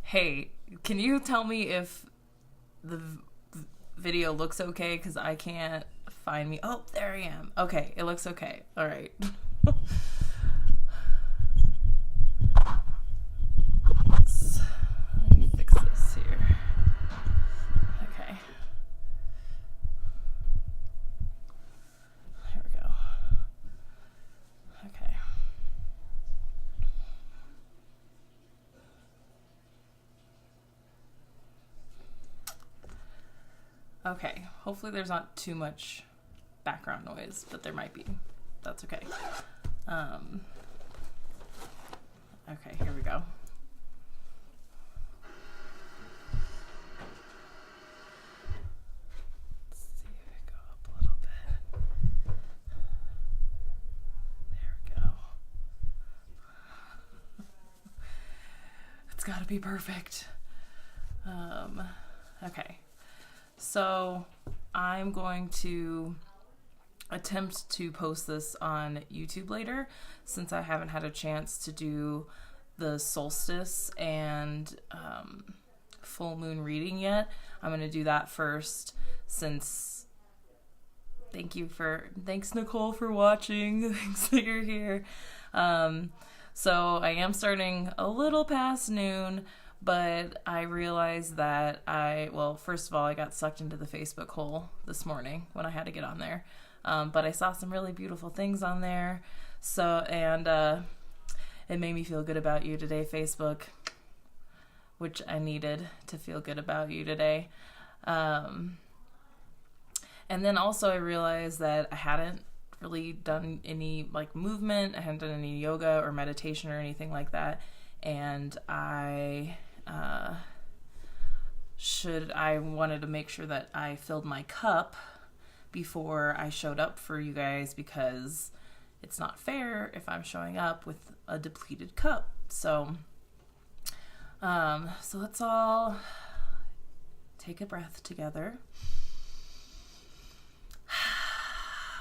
Hey, can you tell me if the video looks okay? Because I can't find me. Oh, there I am. Okay, it looks okay. All right. Let me fix this here. Okay. Here we go. Okay. Okay, hopefully there's not too much background noise, but there might be. That's okay. Okay, here we go. Let's see if I go up a little bit. There we go. It's gotta be perfect. Okay. So I'm going to attempt to post this on YouTube later, since I haven't had a chance to do the solstice and full moon reading yet. I'm going to do that first, since thanks Nicole for watching. Thanks that you're here. So I am starting a little past noon, but I realized that first of all, I got sucked into the Facebook hole this morning when I had to get on there. But I saw some really beautiful things on there. And it made me feel good about you today, Facebook, which I needed to feel good about you today. And then also I realized that I hadn't really done any movement. I hadn't done any yoga or meditation or anything like that. And I wanted to make sure that I filled my cup before I showed up for you guys, because it's not fair if I'm showing up with a depleted cup. So let's all take a breath together.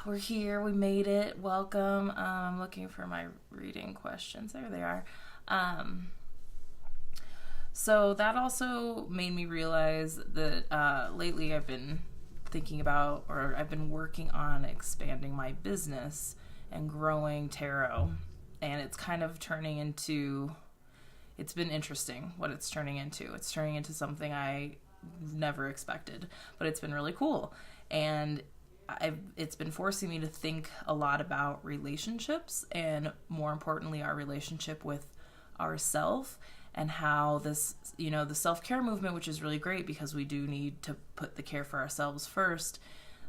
We're here. We made it. Welcome. I'm looking for my reading questions. There they are. So that also made me realize that lately I've been thinking about, or I've been working on expanding my business and growing tarot. And it's kind of turning into, it's been interesting what it's turning into. It's turning into something I never expected, but it's been really cool. And it's been forcing me to think a lot about relationships, and more importantly, our relationship with ourselves, and how this, the self-care movement, which is really great because we do need to put the care for ourselves first,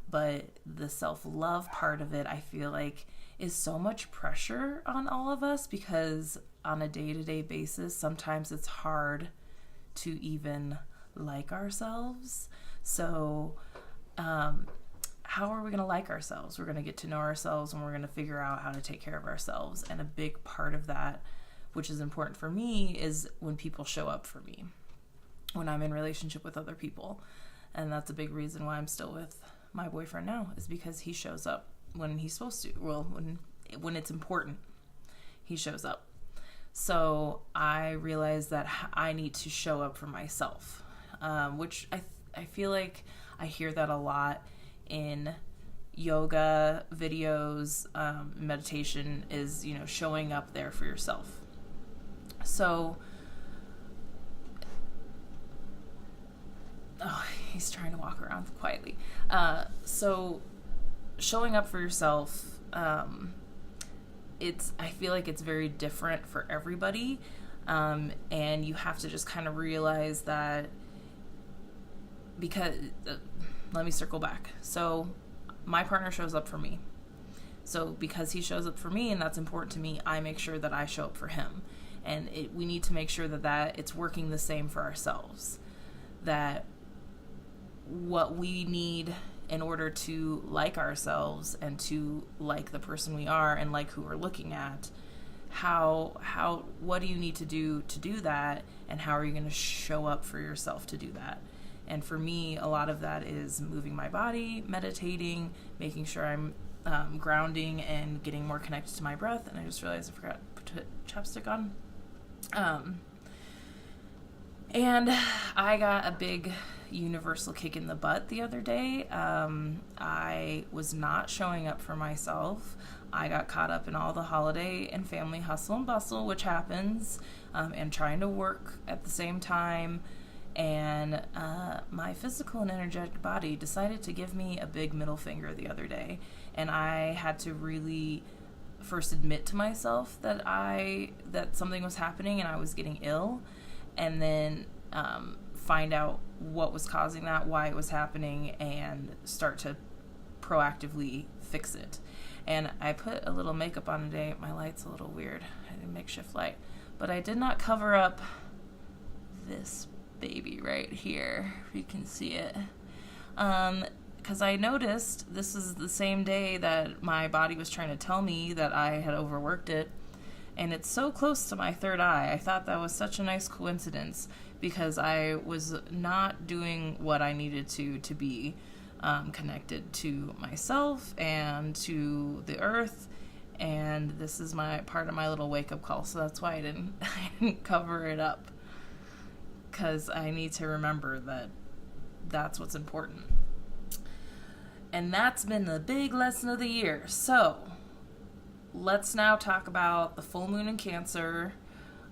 but the self-love part of it, I feel like, is so much pressure on all of us, because on a day-to-day basis, sometimes it's hard to even like ourselves. So, how are we going to like ourselves? We're going to get to know ourselves, and we're going to figure out how to take care of ourselves. And a big part of that, which is important for me, is when people show up for me, when I'm in relationship with other people. And that's a big reason why I'm still with my boyfriend now, is because he shows up when he's supposed to. Well, when it's important, he shows up. So I realized that I need to show up for myself, which I feel like I hear that a lot in yoga videos. Meditation is, showing up there for yourself. So, he's trying to walk around quietly. So showing up for yourself, I feel like it's very different for everybody. And you have to just kind of realize that, because, let me circle back. So my partner shows up for me. So because he shows up for me, and that's important to me, I make sure that I show up for him. And we need to make sure that it's working the same for ourselves. That what we need in order to like ourselves and to like the person we are and like who we're looking at, what do you need to do that, and how are you going to show up for yourself to do that? And for me, a lot of that is moving my body, meditating, making sure I'm grounding and getting more connected to my breath. And I just realized I forgot to put chapstick on. And I got a big universal kick in the butt the other day. I was not showing up for myself. I got caught up in all the holiday and family hustle and bustle, which happens, and trying to work at the same time. And my physical and energetic body decided to give me a big middle finger the other day. And I had to really first admit to myself that something was happening and I was getting ill, and then find out what was causing that, why it was happening, and start to proactively fix it. And I put a little makeup on today. My light's a little weird. I had a makeshift light. But I did not cover up this baby right here, if you can see it. Because I noticed this is the same day that my body was trying to tell me that I had overworked it. And it's so close to my third eye. I thought that was such a nice coincidence because I was not doing what I needed to be connected to myself and to the earth. And this is my part of my little wake-up call. So that's why I didn't cover it up. Because I need to remember that that's what's important. And that's been the big lesson of the year. So let's now talk about the full moon in Cancer.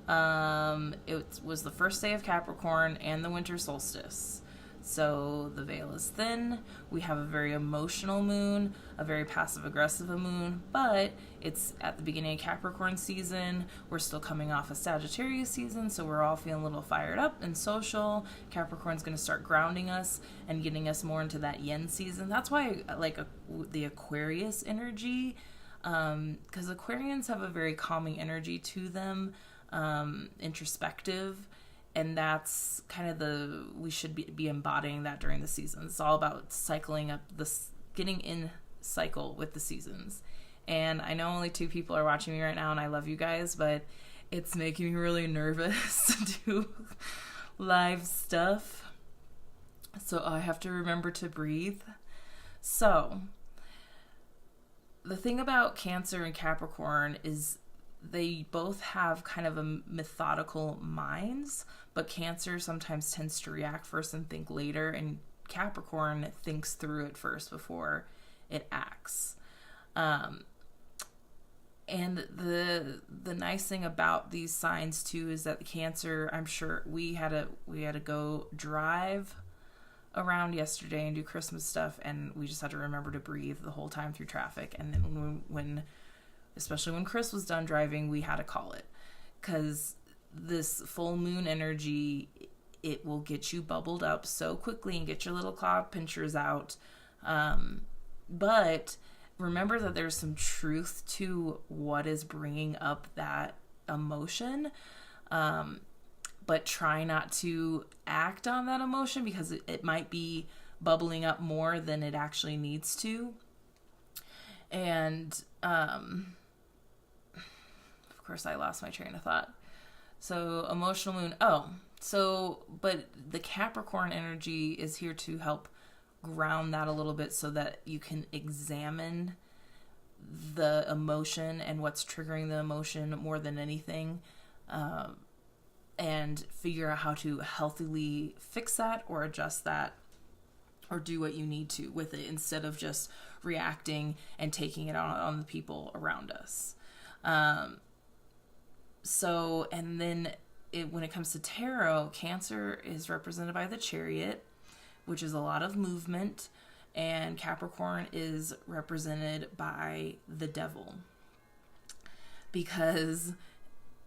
It was the first day of Capricorn and the winter solstice. So the veil is thin. We have a very emotional moon, a very passive-aggressive moon, but it's at the beginning of Capricorn season. We're still coming off a Sagittarius season, so we're all feeling a little fired up and social. Capricorn's going to start grounding us and getting us more into that yin season. That's why I like the Aquarius energy, because Aquarians have a very calming energy to them, introspective. And that's kind of we should be embodying that during the seasons. It's all about cycling up getting in cycle with the seasons. And I know only 2 people are watching me right now, and I love you guys, but it's making me really nervous to do live stuff. So I have to remember to breathe. So the thing about Cancer and Capricorn is they both have kind of a methodical minds, but Cancer sometimes tends to react first and think later, and Capricorn thinks through it first before it acts. And the nice thing about these signs too is that the Cancer, I'm sure we had to go drive around yesterday and do Christmas stuff, and we just had to remember to breathe the whole time through traffic. And then especially when Chris was done driving, we had to call it, because this full moon energy, it will get you bubbled up so quickly and get your little claw pinchers out. But remember that there's some truth to what is bringing up that emotion. But try not to act on that emotion, because it might be bubbling up more than it actually needs to. And, of course, I lost my train of thought. So, emotional moon. But the Capricorn energy is here to help ground that a little bit so that you can examine the emotion and what's triggering the emotion more than anything, and figure out how to healthily fix that or adjust that or do what you need to with it, instead of just reacting and taking it on the people around us. And then when it comes to tarot, Cancer is represented by the Chariot, which is a lot of movement, and Capricorn is represented by the Devil, because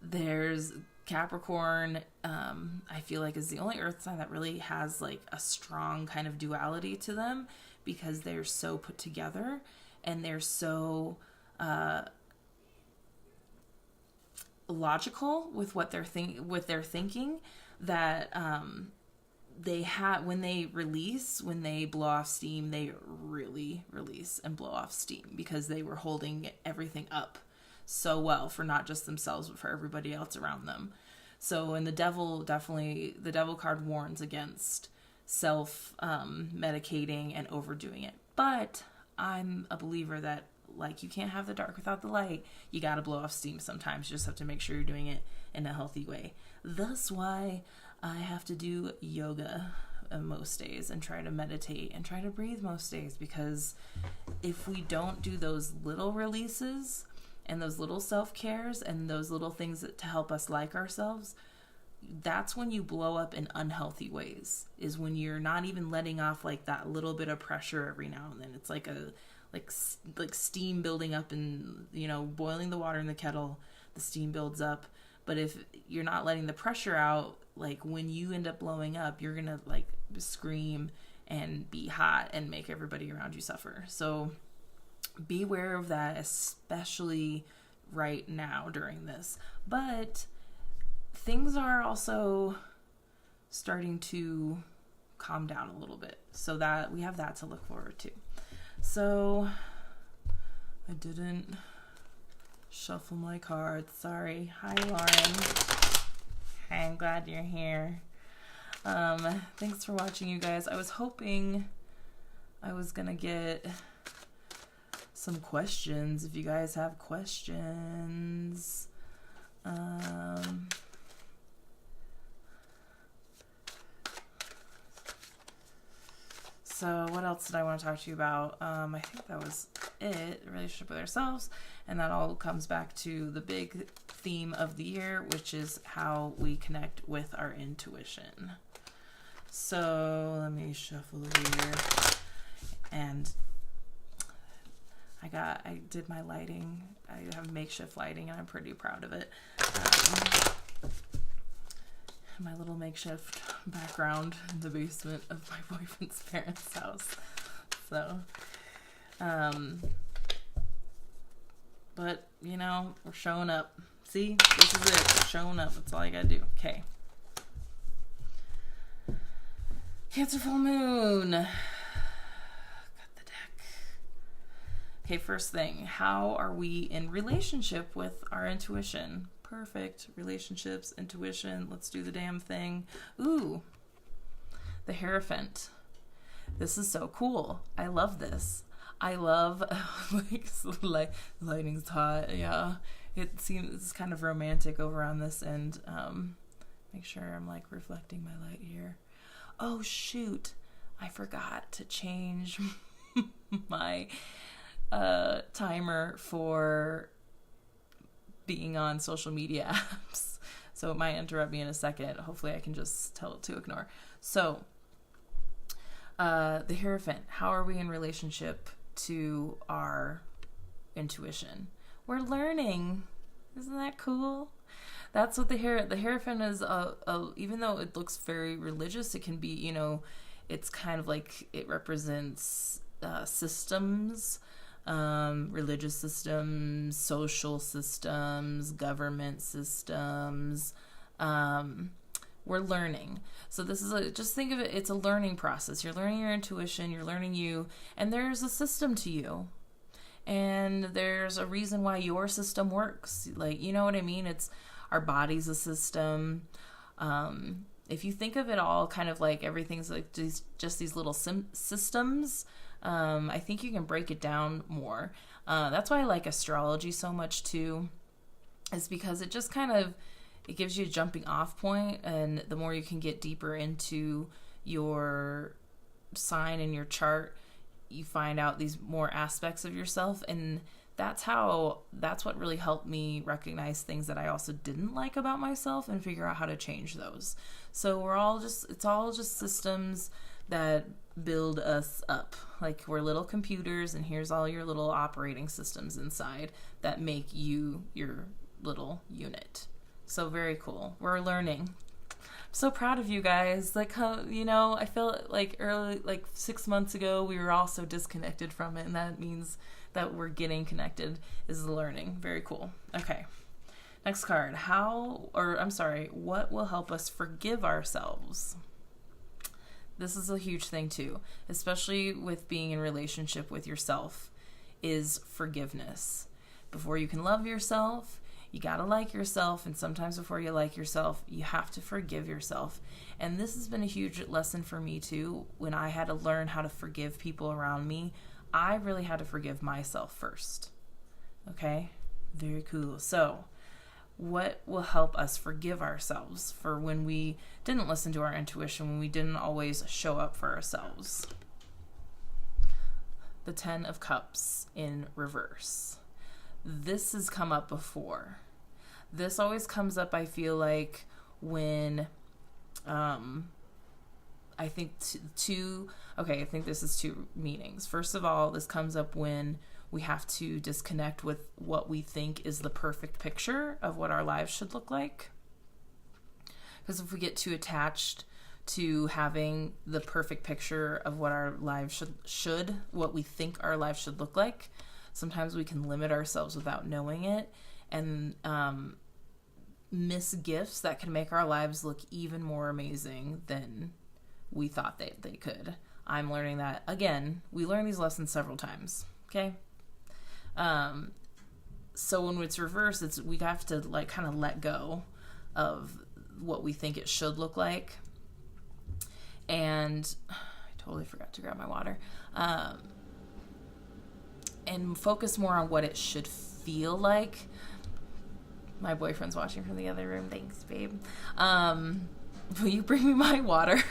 there's Capricorn, I feel like, is the only earth sign that really has like a strong kind of duality to them, because they're so put together and they're so logical with what they're thinking, that when they blow off steam, they really release and blow off steam, because they were holding everything up so well for not just themselves but for everybody else around them. So, and the devil card warns against self medicating and overdoing it. But I'm a believer that, like, you can't have the dark without the light. You got to blow off steam sometimes. You just have to make sure you're doing it in a healthy way. Thus why I have to do yoga most days and try to meditate and try to breathe most days, because if we don't do those little releases and those little self-cares and those little things to help us like ourselves, that's when you blow up in unhealthy ways, is when you're not even letting off like that little bit of pressure every now and then. It's like like steam building up, and boiling the water in the kettle, the steam builds up. But if you're not letting the pressure out, like when you end up blowing up, you're gonna like scream and be hot and make everybody around you suffer. So be aware of that, especially right now during this. But things are also starting to calm down a little bit, so that we have that to look forward to. So I didn't shuffle my cards. Sorry. Hi, Lauren. Hi, I'm glad you're here. Thanks for watching, you guys. I was hoping I was gonna get some questions. If you guys have questions, so what else did I want to talk to you about? I think that was it. Relationship with ourselves, and that all comes back to the big theme of the year, which is how we connect with our intuition. So let me shuffle here, and I did my lighting. I have makeshift lighting, and I'm pretty proud of it. My little makeshift background in the basement of my boyfriend's parents' house. So, but we're showing up. See, this is it. We're showing up. That's all I gotta do. Okay. Cancer full moon. Got the deck. Okay, first thing, how are we in relationship with our intuition? Perfect. Relationships, intuition. Let's do the damn thing. Ooh, the Hierophant. This is so cool. I love this. I love lighting's hot. Yeah, it seems kind of romantic over on this end. Make sure I'm like reflecting my light here. Oh shoot, I forgot to change my timer for being on social media apps, so it might interrupt me in a second. Hopefully I can just tell it to ignore. So the Hierophant, how are we in relationship to our intuition? We're learning. Isn't that cool? That's what the Hierophant is. Even though it looks very religious, it can be, it's kind of like it represents systems, religious systems, social systems, government systems. We're learning. So this is just think of it, it's a learning process. You're learning your intuition, you're learning you, and there's a system to you. And there's a reason why your system works. Like, you know what I mean? It's our body's a system. If you think of it all kind of like everything's like just these little systems, I think you can break it down more. That's why I like astrology so much too, is because it just kind of, it gives you a jumping off point, and the more you can get deeper into your sign and your chart, you find out these more aspects of yourself, and that's what really helped me recognize things that I also didn't like about myself and figure out how to change those. So it's all just systems that build us up. Like we're little computers, and here's all your little operating systems inside that make you your little unit. So very cool. We're learning. I'm so proud of you guys. Like how, I feel like 6 months ago, we were all so disconnected from it, and that means that we're getting connected is learning. Very cool. Okay. Next card. What will help us forgive ourselves? This is a huge thing too, especially with being in relationship with yourself, is forgiveness. Before you can love yourself, you gotta like yourself, and sometimes before you like yourself, you have to forgive yourself. And this has been a huge lesson for me too. When I had to learn how to forgive people around me, I really had to forgive myself first. Okay? Very cool. So, what will help us forgive ourselves for when we didn't listen to our intuition, when we didn't always show up for ourselves. The 10 of Cups in reverse. This has come up before. This always comes up, I feel like, when I think I think this is two meanings. First of all, this comes up when we have to disconnect with what we think is the perfect picture of what our lives should look like. Because if we get too attached to having the perfect picture of what our lives should, what we think our lives should look like, sometimes we can limit ourselves without knowing it, and miss gifts that can make our lives look even more amazing than we thought they could. I'm learning that. Again, we learn these lessons several times, okay? So when it's reversed, we have to like kind of let go of what we think it should look like. And I totally forgot to grab my water. And focus more on what it should feel like. My boyfriend's watching from the other room. Thanks, babe. Will you bring me my water?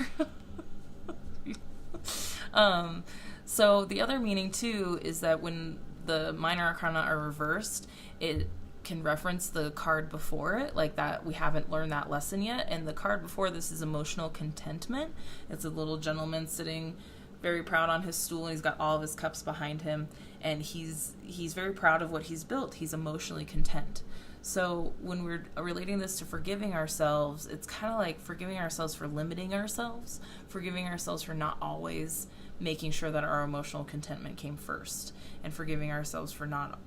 So the other meaning too is that when the minor arcana are reversed, it can reference the card before it, like that we haven't learned that lesson yet. And the card before this is emotional contentment. It's a little gentleman sitting very proud on his stool, and he's got all of his cups behind him, and he's very proud of what he's built. He's emotionally content. So when we're relating this to forgiving ourselves, it's kind of like forgiving ourselves for limiting ourselves, forgiving ourselves for not always making sure that our emotional contentment came first, and forgiving ourselves for not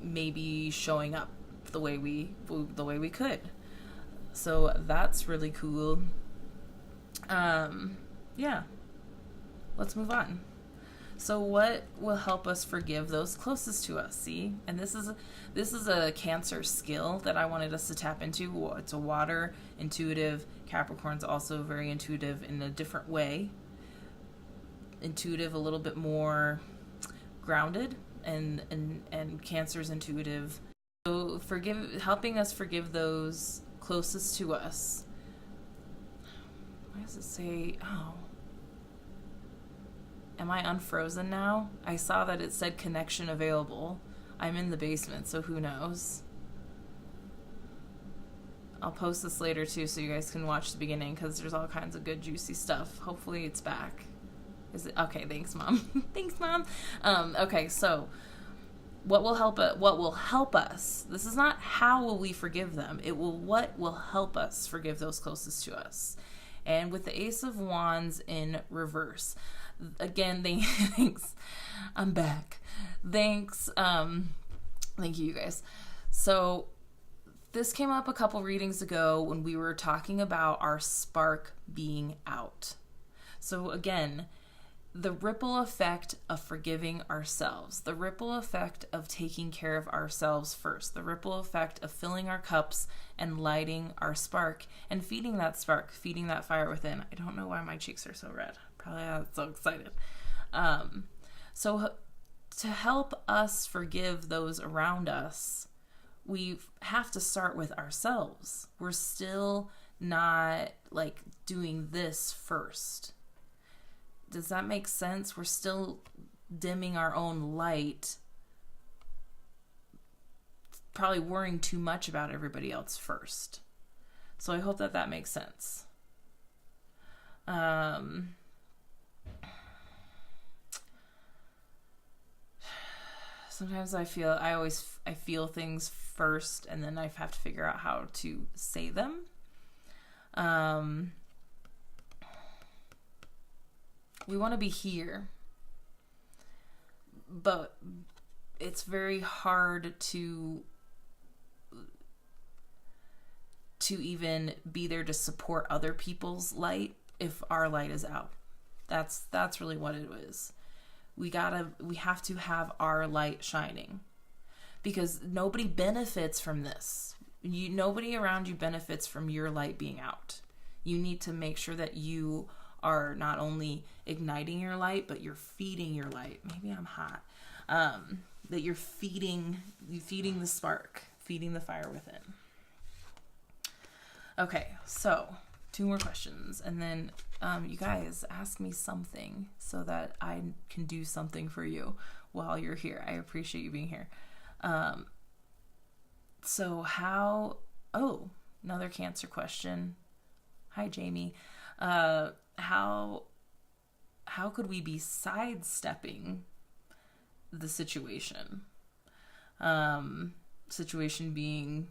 maybe showing up the way we could. So that's really cool. Yeah. Let's move on. So what will help us forgive those closest to us? See? And this is a Cancer skill that I wanted us to tap into. It's a water intuitive. Capricorn's also very intuitive in a different way. Intuitive, a little bit more grounded, and Cancer's intuitive. So helping us forgive those closest to us. Why does it say, oh, am I unfrozen now? I saw that it said connection available. I'm in the basement, so who knows? I'll post this later too, so you guys can watch the beginning, because there's all kinds of good juicy stuff. Hopefully it's back. Is it? Okay, thanks, Mom. Thanks, Mom. Okay, so what will help us? This is not how will we forgive them. What will help us forgive those closest to us. And with the Ace of Wands in reverse, again, thanks. I'm back. Thanks. Thank you guys. So this came up a couple readings ago when we were talking about our spark being out. So again, the ripple effect of forgiving ourselves, the ripple effect of taking care of ourselves first, the ripple effect of filling our cups and lighting our spark and feeding that spark, feeding that fire within. I don't know why my cheeks are so red. Probably I'm so excited. So to help us forgive those around us, we have to start with ourselves. We're still not like doing this first. Does that make sense? We're still dimming our own light, probably worrying too much about everybody else first. So I hope that makes sense. Sometimes I feel things first, and then I have to figure out how to say them. We want to be here, but it's very hard to even be there to support other people's light if our light is out. That's really what it is. We have to have our light shining, because nobody benefits from this. Nobody around you benefits from your light being out. You need to make sure that you are not only igniting your light, but you're feeding your light. Maybe I'm hot. that you're feeding the spark, feeding the fire within. Okay, so 2 more questions, and then you guys ask me something so that I can do something for you while you're here. I appreciate you being here. So how, another Cancer question. Hi, Jamie. How could we be sidestepping the situation? Situation being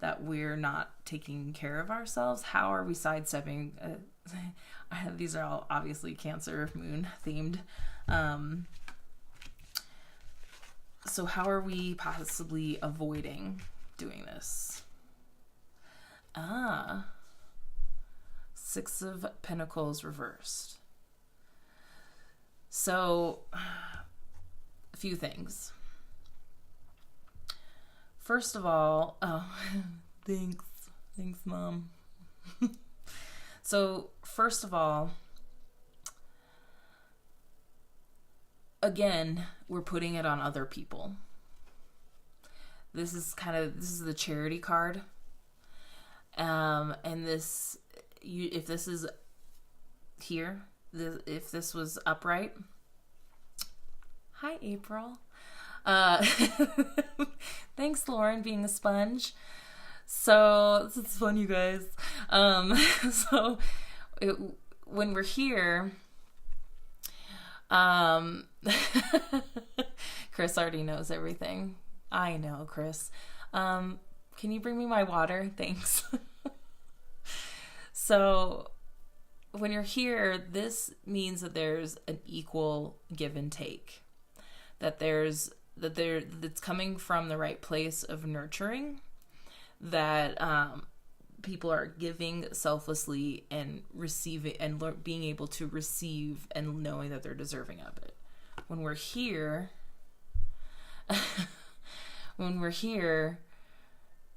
that we're not taking care of ourselves. How are we sidestepping? These are all obviously Cancer moon themed. So how are we possibly avoiding doing this? 6 of Pentacles reversed. So, a few things. First of all, thanks, Mom. So, first of all, again, we're putting it on other people. This is the charity card. And this, if this is here, if this was upright. Hi, April. Thanks, Lauren, being a sponge. So this is fun, you guys. When we're here, Chris already knows everything. I know, Chris. Can you bring me my water? Thanks. So when you're here, this means that there's an equal give and take. That's coming from the right place of nurturing, that people are giving selflessly and receiving, and being able to receive and knowing that they're deserving of it. When we're here,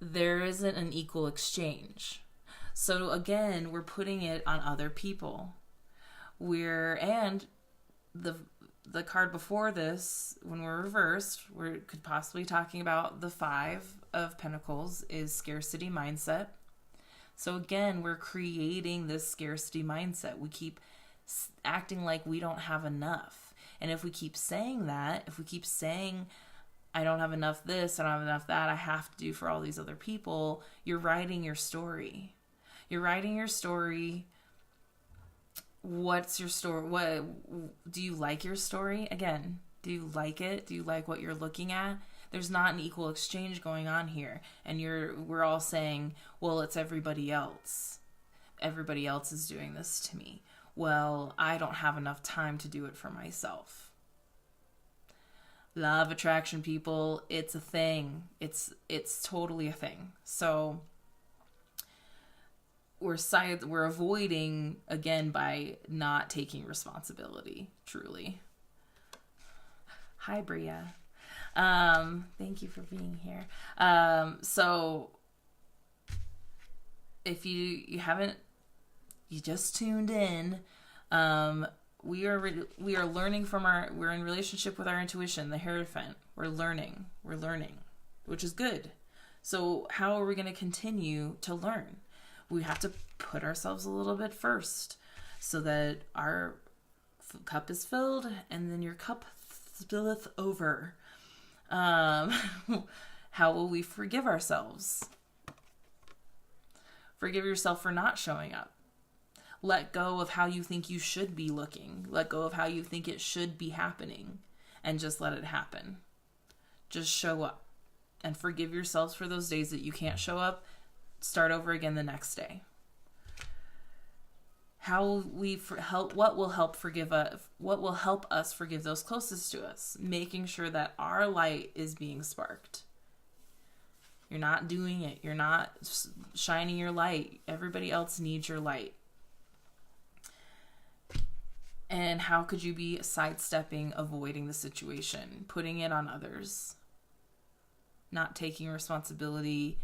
there isn't an equal exchange. So again, we're putting it on other people. And the card before this, when we're reversed, we could possibly talking about the 5 of Pentacles is scarcity mindset. So again, we're creating this scarcity mindset. We keep acting like we don't have enough. And if we keep saying that, I don't have enough this, I don't have enough that, I have to do for all these other people, you're writing your story. What's your story? What do you like your story? Again, do you like it? Do you like what you're looking at? There's not an equal exchange going on here. And we're all saying, well, it's everybody else. Everybody else is doing this to me. Well, I don't have enough time to do it for myself. Law of attraction, people, it's a thing. It's totally a thing. So we're avoiding, again, by not taking responsibility, truly. Hi, Bria. Thank you for being here. So if you just tuned in, we are learning we're in relationship with our intuition, the Hierophant. We're learning, which is good. So how are we going to continue to learn? We have to put ourselves a little bit first so that our cup is filled, and then your cup spilleth over. How will we forgive ourselves? Forgive yourself for not showing up. Let go of how you think you should be looking. Let go of how you think it should be happening, and just let it happen. Just show up and forgive yourselves for those days that you can't show up. Start over again the next day. What will help us forgive those closest to us? Making sure that our light is being sparked. You're not doing it. You're not shining your light. Everybody else needs your light. And how could you be sidestepping, avoiding the situation, putting it on others, not taking responsibility,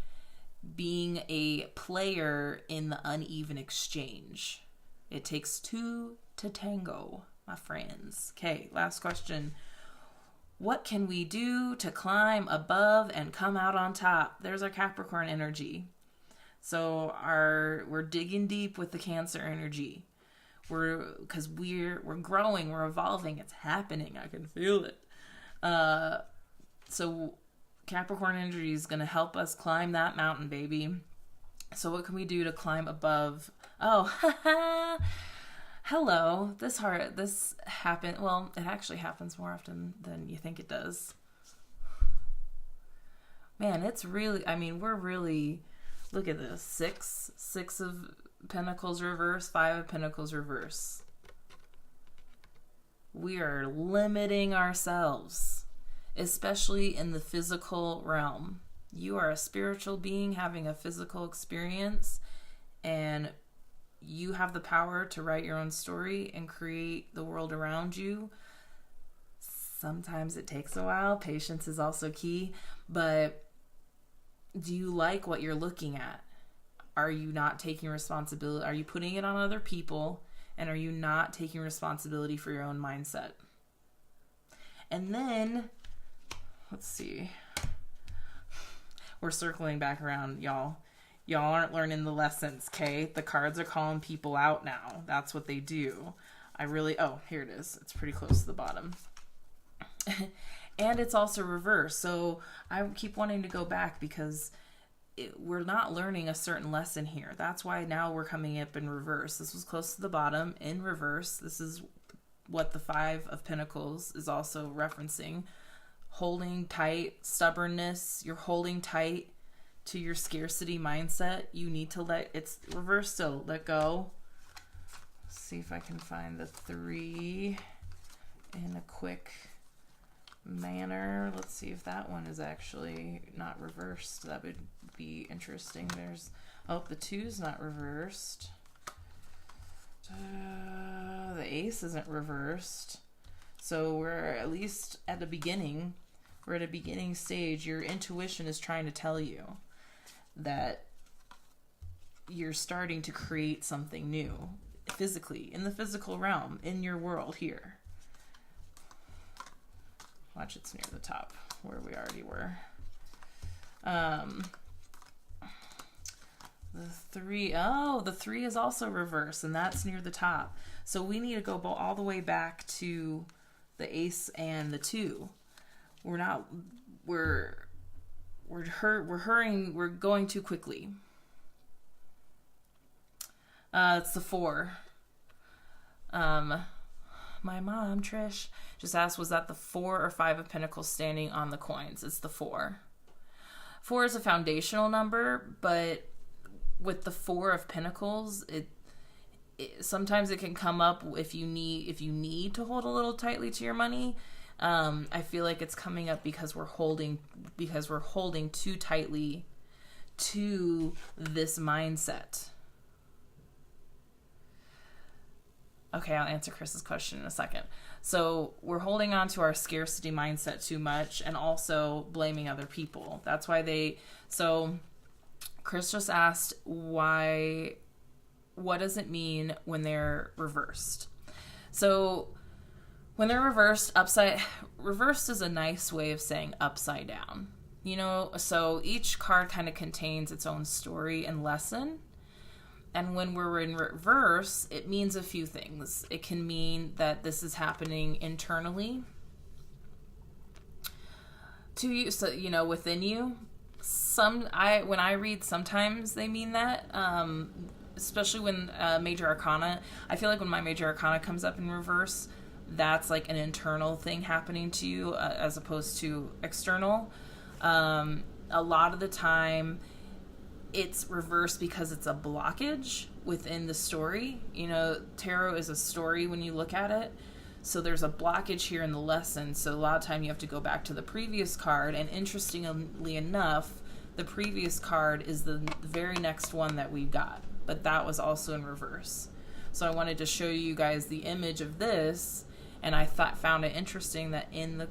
being a player in the uneven exchange? It takes 2 to tango, my friends. Okay, last question. What can we do to climb above and come out on top? There's our Capricorn energy. So we're digging deep with the Cancer energy. We're growing, we're evolving, it's happening. I can feel it. So Capricorn energy is going to help us climb that mountain, baby. So what can we do to climb above? Oh, hello. This happened. Well, it actually happens more often than you think it does. Man, it's really, we're really, look at this. Six of Pentacles reverse, 5 of Pentacles reverse. We are limiting ourselves, especially in the physical realm. You are a spiritual being having a physical experience, and you have the power to write your own story and create the world around you. Sometimes it takes a while. Patience is also key. But do you like what you're looking at? Are you not taking responsibility? Are you putting it on other people? And are you not taking responsibility for your own mindset? And then, let's see. We're circling back around, y'all. Y'all aren't learning the lessons, okay? The cards are calling people out now. That's what they do. Here it is. It's pretty close to the bottom. And it's also reversed. So I keep wanting to go back because we're not learning a certain lesson here. That's why now we're coming up in reverse. This was close to the bottom in reverse. This is what the 5 of Pentacles is also referencing. Holding tight, stubbornness. You're holding tight to your scarcity mindset. You need to it's reverse still. Let go. Let's see if I can find the 3 in a quick manner. Let's see if that one is actually not reversed. That would be interesting. The 2's not reversed. The ace isn't reversed. So we're at least at the beginning. We're at a beginning stage. Your intuition is trying to tell you that you're starting to create something new physically, in the physical realm, in your world here. Watch, it's near the top where we already were. The 3 is also reversed, and that's near the top. So we need to go all the way back to the ace and the 2. We're hurrying, we're going too quickly. It's the 4. My mom, Trish, just asked, was that the 4 or 5 of Pentacles standing on the coins? It's the 4. 4 is a foundational number, but with the 4 of Pentacles, it sometimes it can come up if you need to hold a little tightly to your money. I feel like it's coming up because we're holding too tightly to this mindset. Okay, I'll answer Chris's question in a second. So we're holding on to our scarcity mindset too much and also blaming other people. That's why so Chris just asked what does it mean when they're reversed? So when they're reversed, reversed is a nice way of saying upside down. So each card kind of contains its own story and lesson. And when we're in reverse, it means a few things. It can mean that this is happening internally to you, so within you. When I read, sometimes they mean that, especially when Major Arcana. I feel like when my Major Arcana comes up in reverse, that's like an internal thing happening to you as opposed to external. A lot of the time, it's reversed because it's a blockage within the story. Tarot is a story when you look at it. So there's a blockage here in the lesson. So a lot of time you have to go back to the previous card. And interestingly enough, the previous card is the very next one that we got. But that was also in reverse. So I wanted to show you guys the image of this. And I found it interesting that in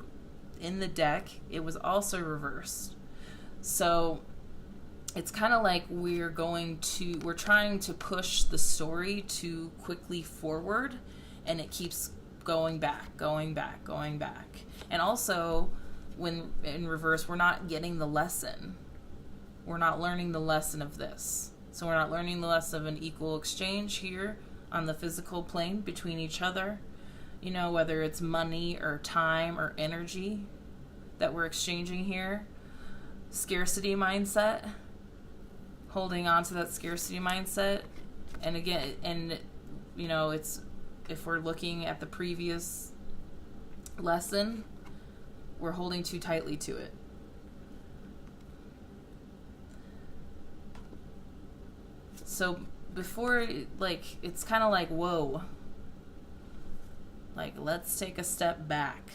the deck, it was also reversed. So it's kind of like we're trying to push the story too quickly forward, and it keeps going back, going back, going back. And also, when in reverse, we're not getting the lesson. We're not learning the lesson of this. So we're not learning the lesson of an equal exchange here on the physical plane between each other. You know, whether it's money or time or energy that we're exchanging here. Scarcity mindset. Holding on to that scarcity mindset. And again, and you know, it's, if we're looking at the previous lesson, we're holding too tightly to it. So before, like, it's kind of like, whoa, like, let's take a step back,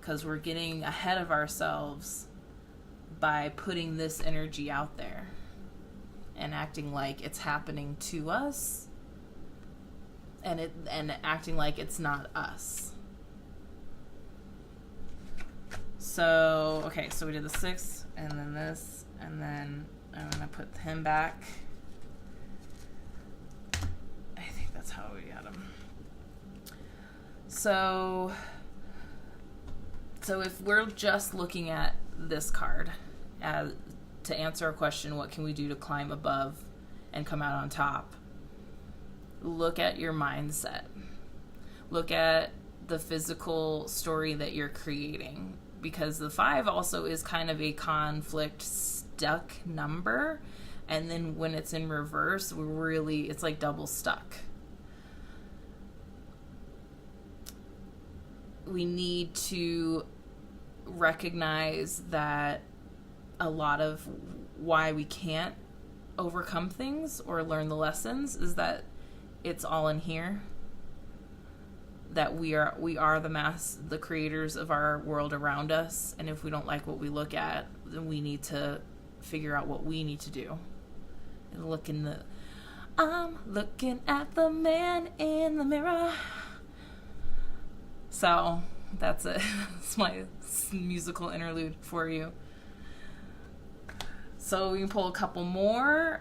because we're getting ahead of ourselves by putting this energy out there and acting like it's happening to us, and acting like it's not us. So, okay, so we did the 6, and then this, and then I'm going to put him back. I think that's how we got him. So if we're just looking at this card as to answer a question, what can we do to climb above and come out on top? Look at your mindset. Look at the physical story that you're creating, because the 5 also is kind of a conflict stuck number, and then when it's in reverse, it's like double stuck. We need to recognize that a lot of why we can't overcome things or learn the lessons is that it's all in here. That we are the creators of our world around us, and if we don't like what we look at, then we need to figure out what we need to do. And I'm looking at the man in the mirror. So that's it. That's my musical interlude for you. So we can pull a couple more.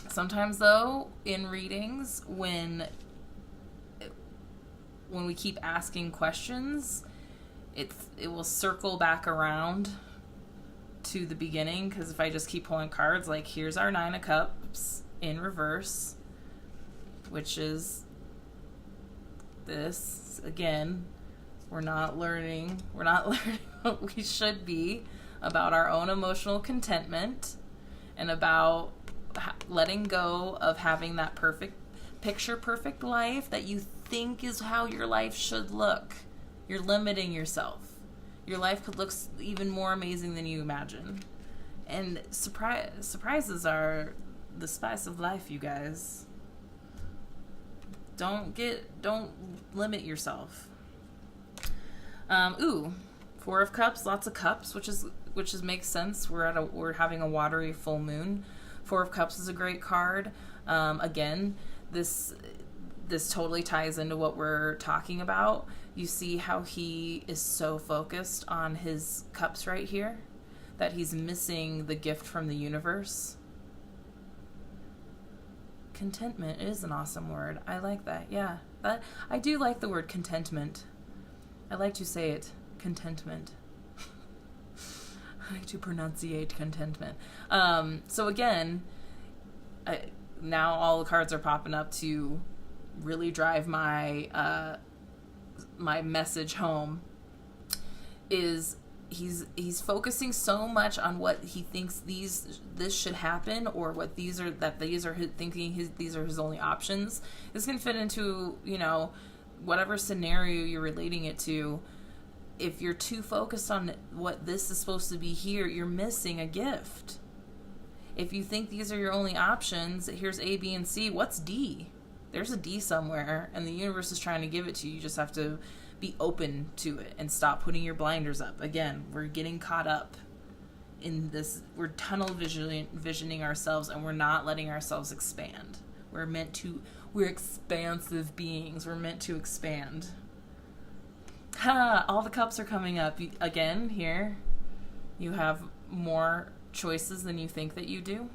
Sometimes though, in readings, when we keep asking questions, it will circle back around to the beginning, because if I just keep pulling cards, like here's our 9 of Cups in reverse, which is this. Again, we're not learning what we should be about our own emotional contentment and about letting go of having that perfect life that you think is how your life should look. You're limiting yourself. Your life could look even more amazing than you imagine. And surprises are the spice of life, you guys. Don't limit yourself. 4 of Cups, lots of cups, which makes sense. We're having a watery full moon. 4 of Cups is a great card. Again, this totally ties into what we're talking about. You see how he is so focused on his cups right here that he's missing the gift from the universe. Contentment is an awesome word. I like that. Yeah, I do like the word contentment. I like to say it, contentment. I like to pronunciate contentment. So again, now all the cards are popping up to really drive my my message home. Is he's focusing so much on what he thinks this should happen, or what these are his only options. This can fit into, you know, whatever scenario you're relating it to. If you're too focused on what this is supposed to be here, you're missing a gift. If you think these are your only options, here's A, B, and C. What's D? There's a D somewhere, and the universe is trying to give it to you. You just have to be open to it and stop putting your blinders up. Again, we're getting caught up in this. We're tunnel visioning ourselves, and we're not letting ourselves expand. We're expansive beings. We're meant to expand. All the cups are coming up. Again, here, you have more choices than you think that you do.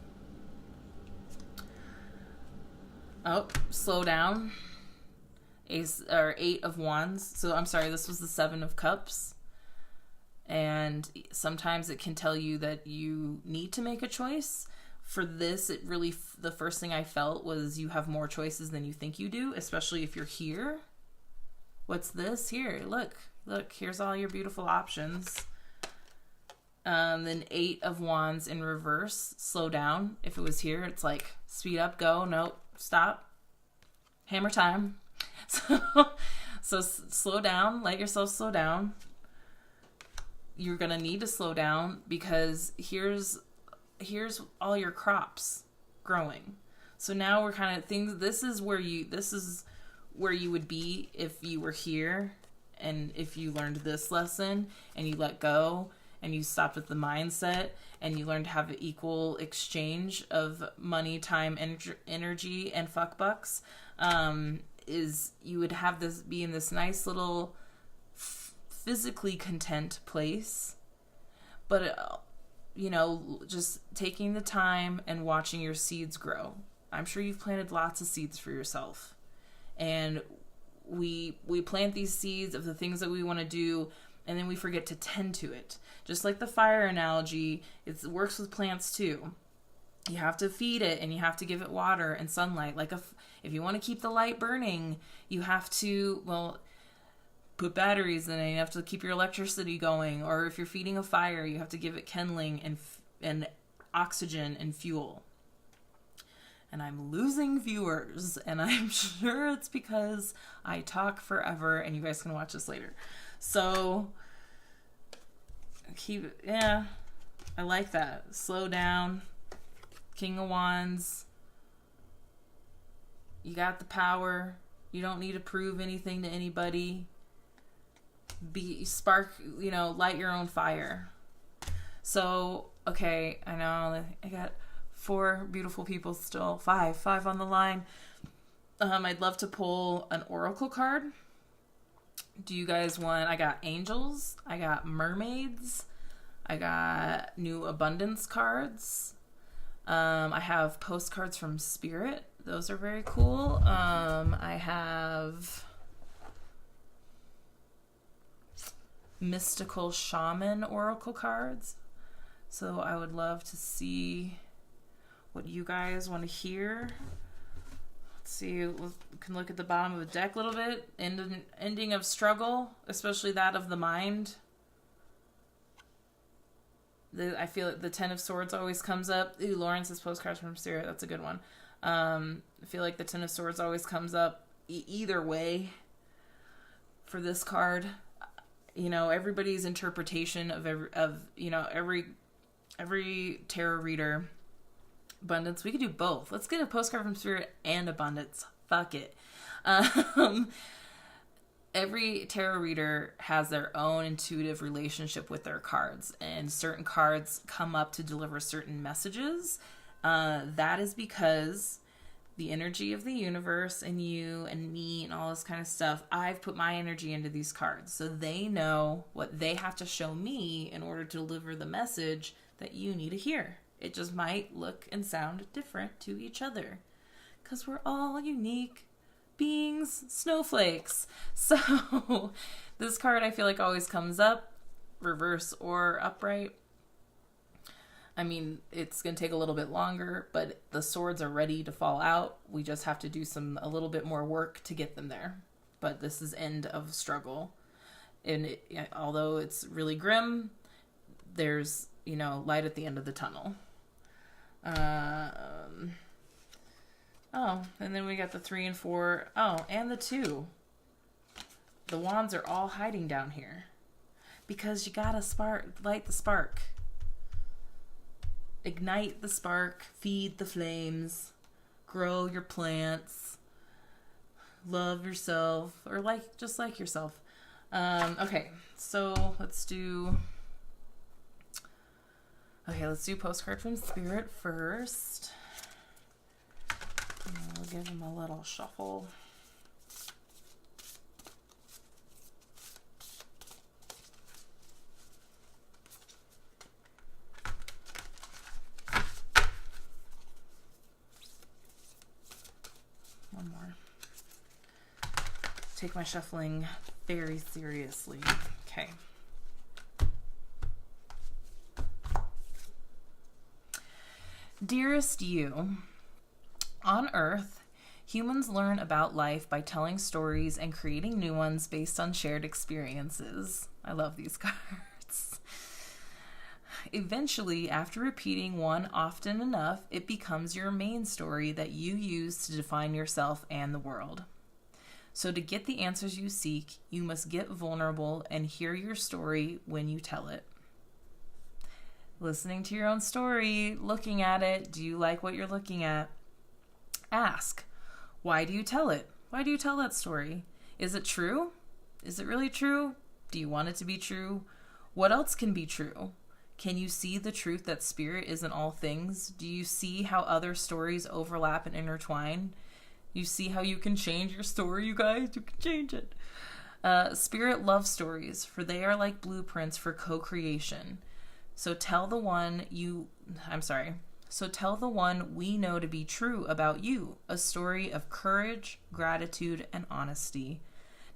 Oh, slow down. Eight of Wands. So I'm sorry, this was the Seven of Cups. And sometimes it can tell you that you need to make a choice. For this, it really, the first thing I felt was you have more choices than you think you do, especially if you're here. What's this? Here, look, here's all your beautiful options. Then Eight of Wands in reverse, slow down. If it was here, it's like, speed up, go, nope, stop, hammer time. So slow down, let yourself slow down. You're going to need to slow down because here's all your crops growing. So now we're kind of this is where you would be if you were here and if you learned this lesson and you let go and you stopped with the mindset and you learned to have an equal exchange of money, time, energy, and fuck bucks, is you would have this be in this nice little physically content place, but just taking the time and watching your seeds grow. I'm sure you've planted lots of seeds for yourself, and we plant these seeds of the things that we want to do, and then we forget to tend to it. Just like the fire analogy, it works with plants too. You have to feed it and you have to give it water and sunlight. Like if you want to keep the light burning, you have to, put batteries in it. You have to keep your electricity going. Or if you're feeding a fire, you have to give it kindling and oxygen and fuel. And I'm losing viewers, and I'm sure it's because I talk forever, and you guys can watch this later. So I like that. Slow down. King of Wands. You got the power. You don't need to prove anything to anybody. Light your own fire. So, okay, I know I got 4 beautiful people still. 5 on the line. I'd love to pull an oracle card. Do you guys want? I got angels. I got mermaids. I got new abundance cards. I have postcards from Spirit. Those are very cool. I have mystical shaman oracle cards. So I would love to see what you guys want to hear. Let's see. We can look at the bottom of the deck a little bit. Ending of struggle, especially that of the mind. I feel like the Ten of Swords always comes up. Ooh, Lawrence's postcards from Spirit. That's a good one. I feel like the Ten of Swords always comes up either way for this card. Everybody's interpretation of every tarot reader. Abundance. We could do both. Let's get a postcard from Spirit and abundance. Fuck it. Every tarot reader has their own intuitive relationship with their cards, and certain cards come up to deliver certain messages. That is because the energy of the universe and you and me and all this kind of stuff, I've put my energy into these cards, so they know what they have to show me in order to deliver the message that you need to hear. It just might look and sound different to each other because we're all unique beings, snowflakes. So this card I feel like always comes up, reverse or upright. I mean, it's going to take a little bit longer, but the swords are ready to fall out. We just have to do a little bit more work to get them there. But this is end of struggle. And although it's really grim, there's, light at the end of the tunnel. And then we got the 3 and 4. Oh, and the 2. The wands are all hiding down here. Because you gotta light the spark. Ignite the spark, feed the flames, grow your plants, love yourself, or just like yourself. Okay, so let's do postcard from Spirit first. We'll give him a little shuffle. One more. take my shuffling very seriously. Okay. Dearest you, on Earth, humans learn about life by telling stories and creating new ones based on shared experiences. I love these cards. Eventually, after repeating one often enough, it becomes your main story that you use to define yourself and the world. So to get the answers you seek, you must get vulnerable and hear your story when you tell it. Listening to your own story, looking at it, do you like what you're looking at? Ask, why do you tell it? Why do you tell that story? Is it true? Is it really true? Do you want it to be true? What else can be true? Can you see the truth that spirit is in all things? Do you see how other stories overlap and intertwine? You see how you can change your story, you guys? You can change it. Spirit loves stories, for they are like blueprints for co-creation. So tell the one we know to be true about you, a story of courage, gratitude, and honesty.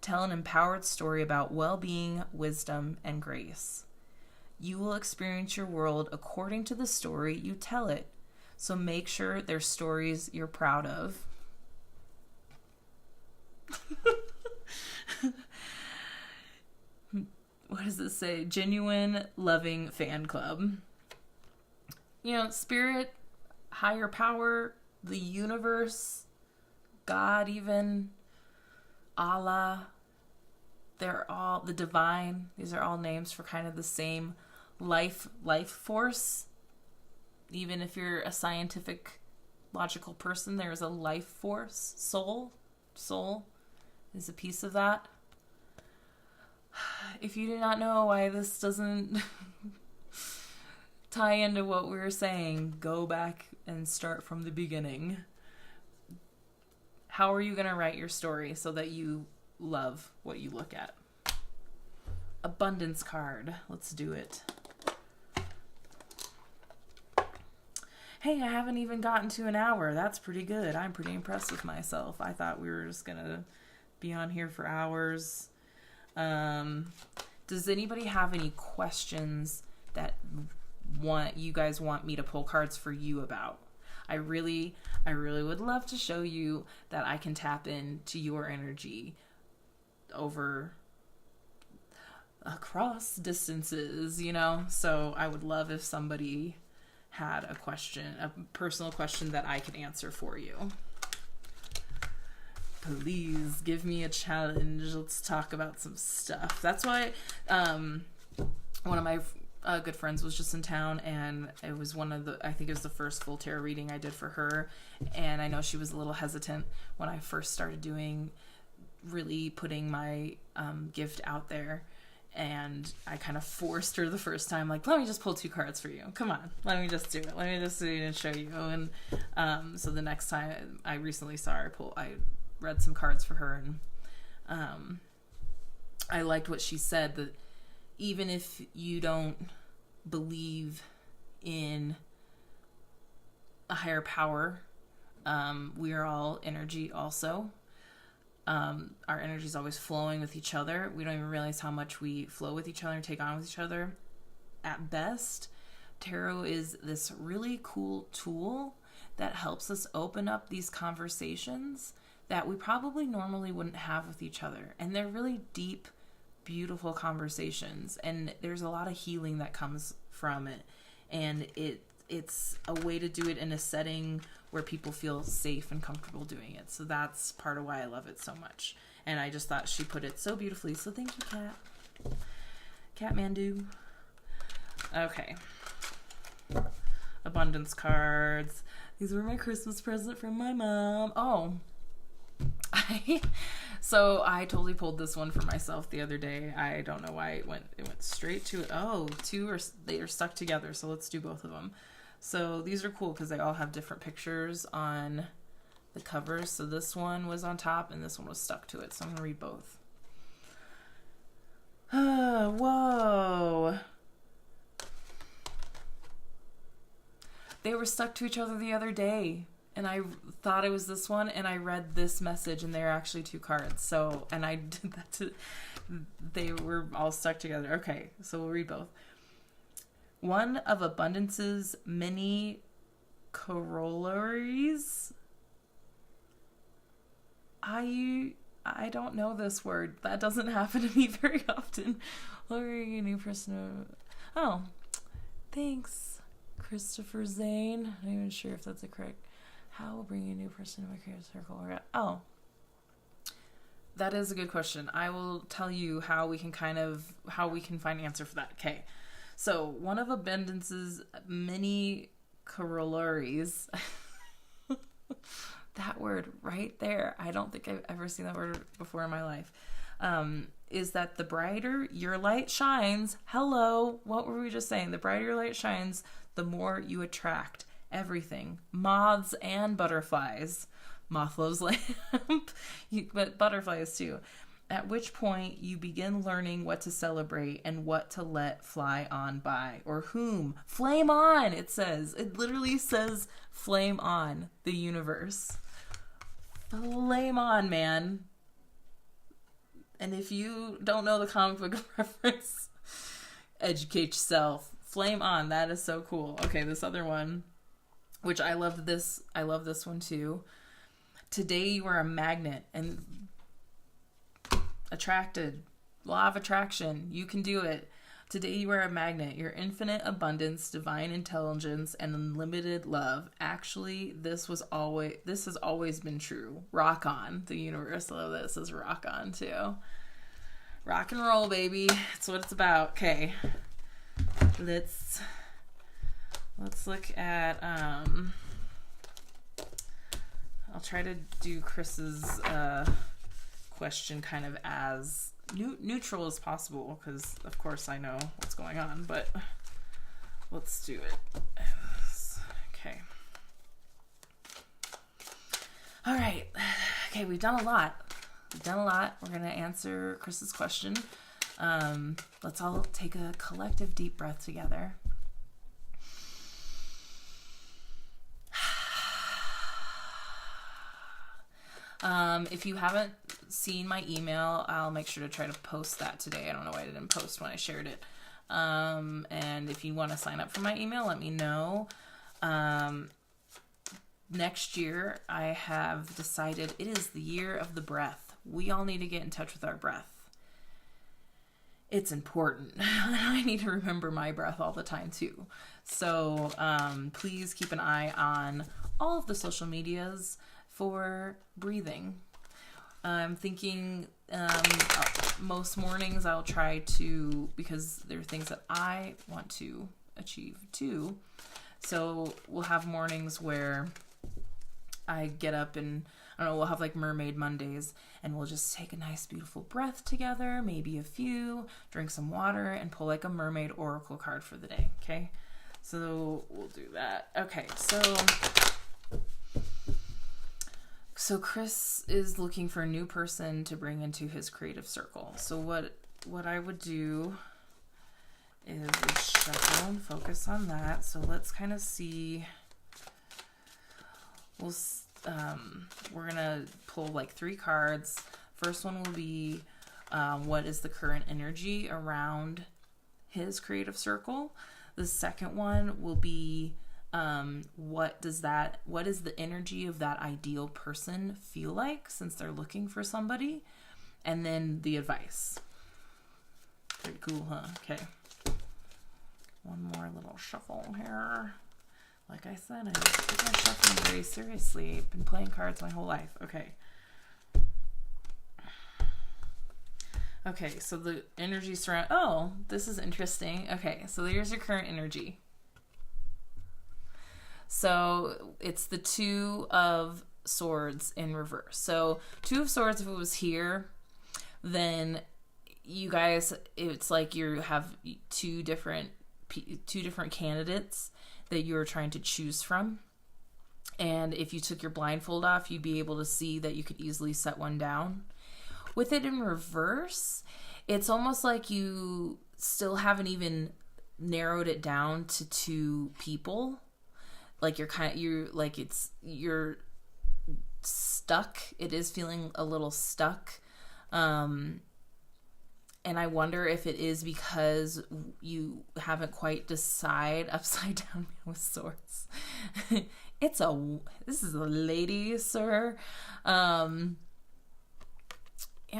Tell an empowered story about well-being, wisdom, and grace. You will experience your world according to the story you tell it. So make sure they're stories you're proud of. What does it say? Genuine, loving fan club. You know, spirit, higher power, the universe, God even, Allah, they're all the divine. These are all names for kind of the same life force. Even if you're a scientific, logical person, there is a life force. Soul is a piece of that. If you do not know why this doesn't tie into what we were saying, go back and start from the beginning. How are you going to write your story so that you love what you look at? Abundance card. Let's do it. Hey, I haven't even gotten to an hour. That's pretty good. I'm pretty impressed with myself. I thought we were just going to be on here for hours. Does anybody have any questions that you guys want me to pull cards for you about? I really would love to show you that I can tap into your energy across distances, you know? So I would love if somebody had a personal question that I could answer for you. Please give me a challenge. Let's talk about some stuff. That's why one of my good friends was just in town, and it was I think it was the first full tarot reading I did for her, and I know she was a little hesitant when I first started really putting my gift out there, and I kind of forced her the first time, like, let me just pull 2 cards for you. Come on, let me just do it. Let me just do it and show you. And so the next time I recently saw her I read some cards for her, and I liked what she said, that even if you don't believe in a higher power, we are all energy also. Our energy is always flowing with each other. We don't even realize how much we flow with each other and take on with each other. At best, tarot is this really cool tool that helps us open up these conversations that we probably normally wouldn't have with each other. And they're really deep, beautiful conversations. And there's a lot of healing that comes from it. And it's a way to do it in a setting where people feel safe and comfortable doing it. So that's part of why I love it so much. And I just thought she put it so beautifully. So thank you, Kat. Catmandu. Okay. Abundance cards. These were my Christmas present from my mom. Oh. So I totally pulled this one for myself the other day. I don't know why it went straight to it. Oh, they are stuck together, so let's do both of them. So these are cool because they all have different pictures on the covers. So this one was on top and this one was stuck to it. So I'm going to read both. Whoa. They were stuck to each other the other day. and I thought it was this one, and I read this message, and they're actually 2 cards. So, and I did that they were all stuck together. Okay, so we'll read both. One of abundance's many corollaries. I don't know this word. That doesn't happen to me very often. Luring a new person. Oh, thanks, Christopher Zane. I'm not even sure if that's a correct. How will bring a new person to my creative circle? Oh, that is a good question. I will tell you how we can find an answer for that. Okay, so one of abundance's many corollaries. That word right there, I don't think I've ever seen that word before in my life, is that the brighter your light shines, hello, what were we just saying? The brighter your light shines, the more you attract everything. Moths and butterflies. Moth loves lamp, but butterflies too. At which point you begin learning what to celebrate and what to let fly on by. Or whom. Flame on, it says. It literally says flame on, the universe. Flame on, man. And if you don't know the comic book reference, educate yourself. Flame on, that is so cool. Okay, this other one, which I love this one too. Today you are a magnet and attracted. Law of attraction. You can do it. Today you are a magnet. Your infinite abundance, divine intelligence, and unlimited love. Actually, this has always been true. Rock on. The universe, I love that. It says rock on too. Rock and roll, baby. That's what it's about. Okay. Let's look at I'll try to do Chris's question kind of as neutral as possible, because of course I know what's going on, but let's do it. Okay. All right. Okay, we've done a lot. We're going to answer Chris's question. Let's all take a collective deep breath together. If you haven't seen my email, I'll make sure to try to post that today. I don't know why I didn't post when I shared it. And if you want to sign up for my email, let me know. Next year, I have decided it is the year of the breath. We all need to get in touch with our breath. It's important. I need to remember my breath all the time too. So please keep an eye on all of the social medias for breathing. I'm thinking most mornings I'll try to, because there are things that I want to achieve too. So we'll have mornings where I get up and, I don't know, we'll have like Mermaid Mondays, and we'll just take a nice beautiful breath together, maybe a few, drink some water, and pull like a mermaid oracle card for the day. Okay, so we'll do that. Okay, so Chris is looking for a new person to bring into his creative circle. So what I would do is shuffle and focus on that. So let's kind of see. We're gonna pull like 3 cards. First one will be what is the current energy around his creative circle. The second one will be what is the energy of that ideal person feel like, since they're looking for somebody, and then the advice. Pretty cool, huh? Okay. One more little shuffle here. Like I said, I take my shuffling very seriously. I've been playing cards my whole life. Okay. Okay, so the energy surround. Oh, this is interesting. Okay, so there's your current energy. So it's the 2 of Swords in reverse. So 2 of Swords, if it was here, then you guys, it's like you have two different candidates that you're trying to choose from. And if you took your blindfold off, you'd be able to see that you could easily set one down. With it in reverse, it's almost like you still haven't even narrowed it down to 2 people. like you're stuck. It is feeling a little stuck. And I wonder if it is because you haven't quite decided. Upside down with swords. This is a lady, sir. Yeah,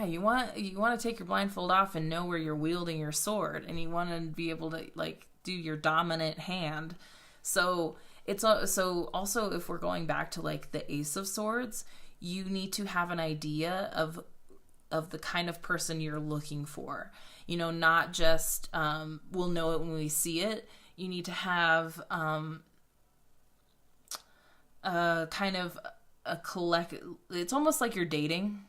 you want to take your blindfold off and know where you're wielding your sword, and you want to be able to like do your dominant hand. So also if we're going back to like the Ace of Swords, you need to have an idea of the kind of person you're looking for. You know, not just we'll know it when we see it. You need to have a kind of a it's almost like you're dating.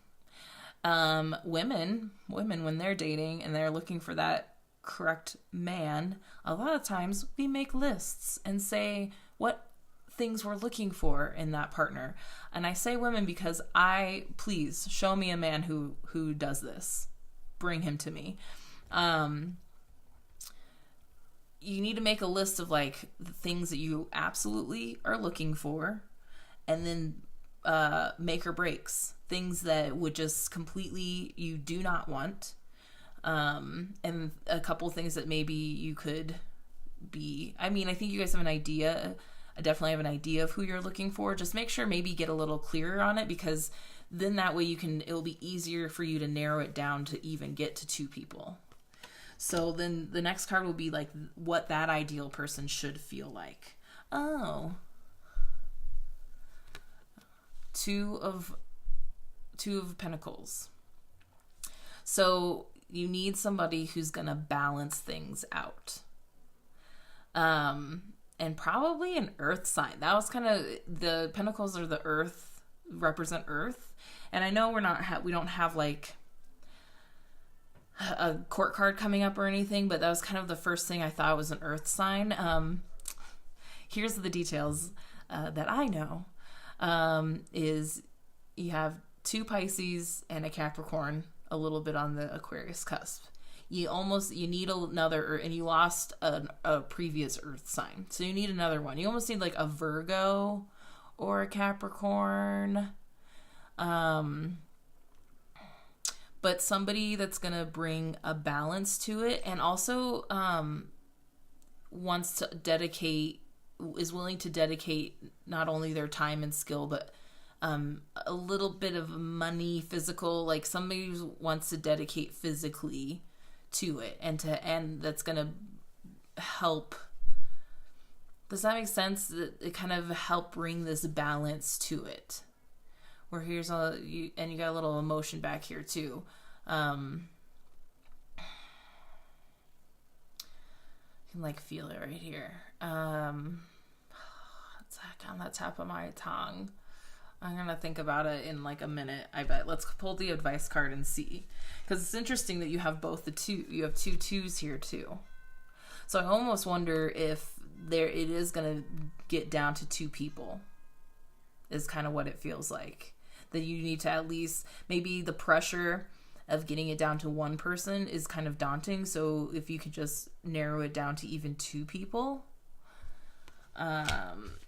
Women when they're dating and they're looking for that correct man, a lot of times we make lists and say what things we're looking for in that partner. And I say women because please show me a man who does this. Bring him to me. You need to make a list of like the things that you absolutely are looking for, and then make or breaks, things that would just completely you do not want, and a couple things that maybe you could be. I mean, I think you guys have an idea. I definitely have an idea of who you're looking for. Just make sure maybe get a little clearer on it, because then that way it'll be easier for you to narrow it down to even get to 2 people. So then the next card will be like what that ideal person should feel like. Oh. Two of Pentacles. So you need somebody who's going to balance things out. And probably an earth sign. That was kind of, the Pentacles are the earth, represent earth. And I know we don't have like a court card coming up or anything, but that was kind of the first thing I thought was an earth sign. Here's the details that I know. Is you have 2 Pisces and a Capricorn, a little bit on the Aquarius cusp. You need another, and you lost a previous earth sign. So you need another one. You almost need like a Virgo or a Capricorn. But somebody that's going to bring a balance to it, and also is willing to dedicate not only their time and skill, but a little bit of money, physical, like somebody who wants to dedicate physically to it, and that's going to help. Does that make sense? It kind of help bring this balance to it. Where here's you got a little emotion back here too. You can like feel it right here. It's like on the top of my tongue. I'm gonna think about it in like a minute, I bet. Let's pull the advice card and see, because it's interesting that you have both you have 2 twos here too. So I almost wonder if it is gonna get down to 2 people, is kind of what it feels like. That you need to at least, maybe the pressure of getting it down to 1 person is kind of daunting. So if you could just narrow it down to even 2 people.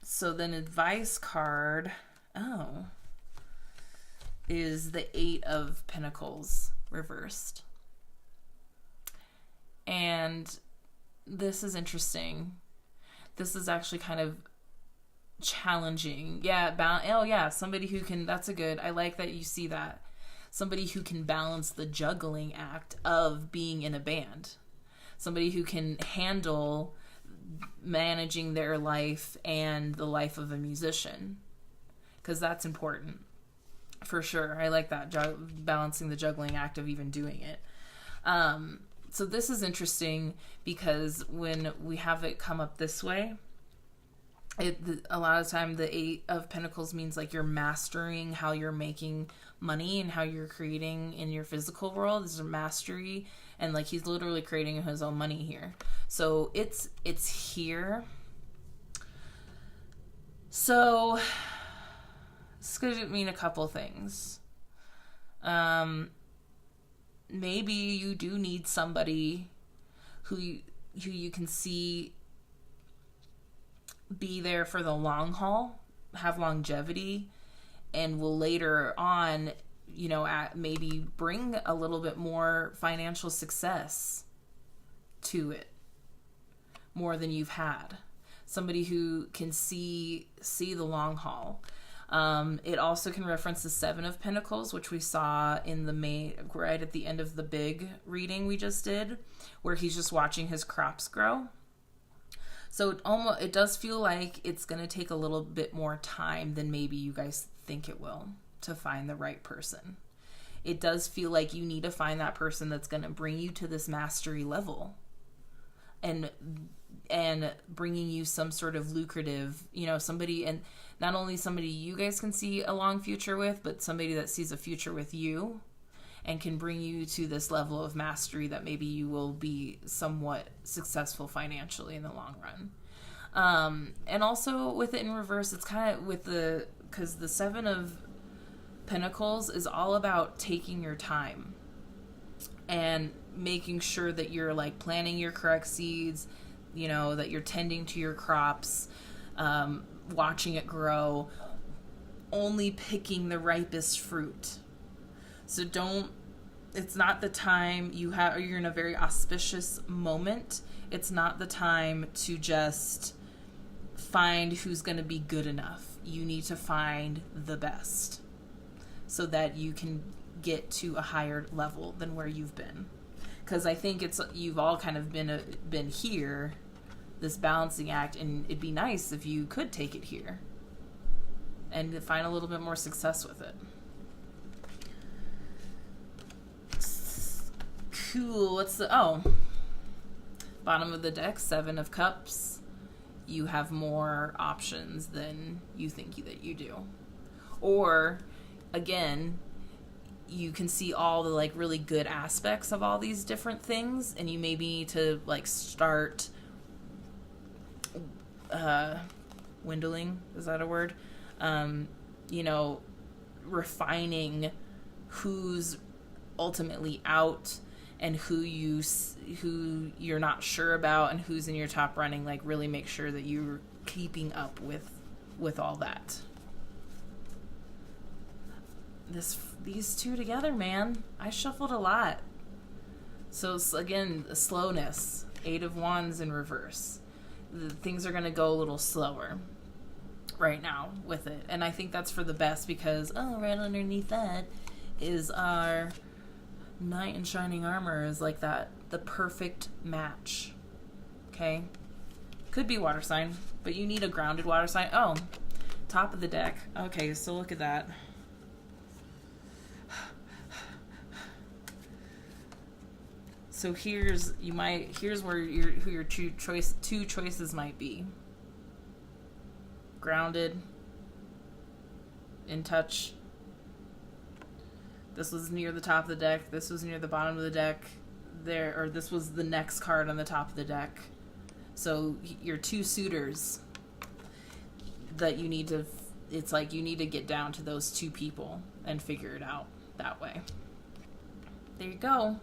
So then advice card, is the 8 of Pentacles reversed. And this is interesting. This is actually kind of challenging. Somebody who can, that's a good, I like that you see that. Somebody who can balance the juggling act of being in a band. Somebody who can handle managing their life and the life of a musician. Because that's important. For sure. I like that, balancing the juggling act of even doing it. So this is interesting because when we have it come up this way, a lot of time the 8 of Pentacles means like you're mastering how you're making money and how you're creating in your physical world. This is a mastery, and like he's literally creating his own money here. So it's here. So this could mean a couple things. Maybe you do need somebody who you can see be there for the long haul, have longevity, and will later on, maybe bring a little bit more financial success to it, more than you've had. Somebody who can see the long haul. It also can reference the Seven of Pentacles, which we saw in the right at the end of the big reading we just did, where he's just watching his crops grow. So it does feel like it's going to take a little bit more time than maybe you guys think it will to find the right person. It does feel like you need to find that person that's going to bring you to this mastery level and bringing you some sort of lucrative, somebody, and not only somebody you guys can see a long future with, but somebody that sees a future with you and can bring you to this level of mastery that maybe you will be somewhat successful financially in the long run. And also with it in reverse, it's kind of because the Seven of Pentacles is all about taking your time and making sure that you're like planting your correct seeds, that you're tending to your crops, watching it grow, only picking the ripest fruit. So it's not the time you're in a very auspicious moment. It's not the time to just find who's going to be good enough. You need to find the best so that you can get to a higher level than where you've been. Because I think you've all kind of been here, this balancing act, and it'd be nice if you could take it here and find a little bit more success with it. Cool. What's bottom of the deck, Seven of Cups. You have more options than you think that you do. Or, again, you can see all the like really good aspects of all these different things, and you maybe need to like start dwindling, is that a word? Refining who's ultimately out and who you're not sure about and who's in your top running. Like really make sure that you're keeping up with all that. These two together, man. I shuffled a lot. So again, the slowness. Eight of Wands in reverse. Things are going to go a little slower right now with it. And I think that's for the best because, right underneath that is our Knight in Shining Armor is like that. The perfect match. Okay? Could be water sign, but you need a grounded water sign. Oh, top of the deck. Okay, so look at that. So here's where your two choices might be. Grounded, in touch. This was near the top of the deck. This was near the bottom of the deck. This was the next card on the top of the deck. So your two suitors that you need to. It's like you need to get down to those two people and figure it out that way. There you go.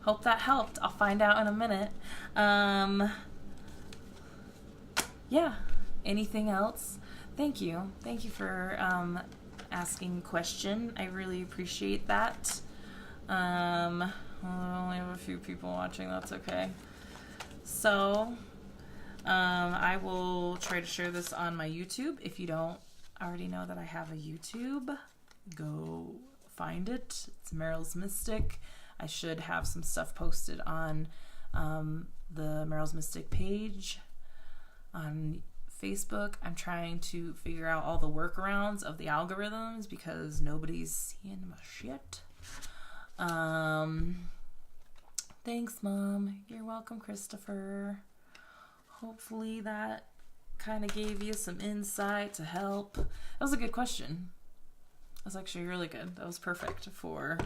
Hope that helped. I'll find out in a minute. Yeah. Anything else? Thank you. Thank you for asking a question. I really appreciate that. I only have a few people watching. That's okay. So, I will try to share this on my YouTube. If you don't already know that I have a YouTube, go find it. It's Meryl's Mystic. I should have some stuff posted on the Meryl's Mystic page on Facebook. I'm trying to figure out all the workarounds of the algorithms because nobody's seeing my shit. Thanks, Mom. You're welcome, Christopher. Hopefully that kind of gave you some insight to help. That was a good question. That was actually really good. That was perfect for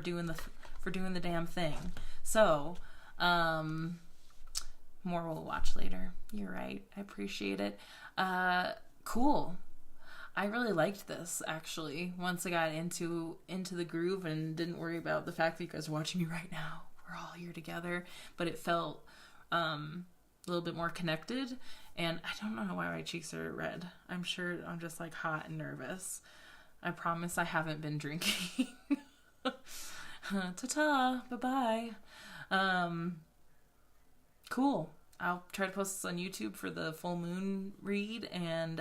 doing the damn thing. So, more we'll watch later. You're right. I appreciate it. Cool. I really liked this, actually, once I got into the groove and didn't worry about the fact that you guys are watching me right now. We're all here together, but it felt a little bit more connected, And I don't know why my cheeks are red. I'm sure I'm just like hot and nervous. I promise I haven't been drinking. Ta-ta. Bye-bye. Cool. I'll try to post this on YouTube for the full moon read, and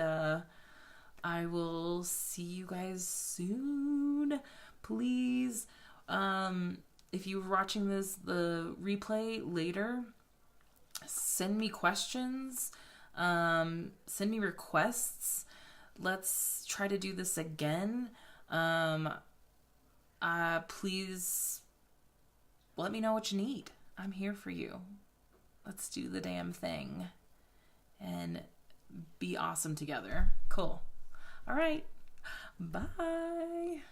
I will see you guys soon. Please, if you're watching the replay later, send me questions, send me requests. Let's try to do this again. Please let me know what you need. I'm here for you. Let's do the damn thing and be awesome together. Cool. All right. Bye.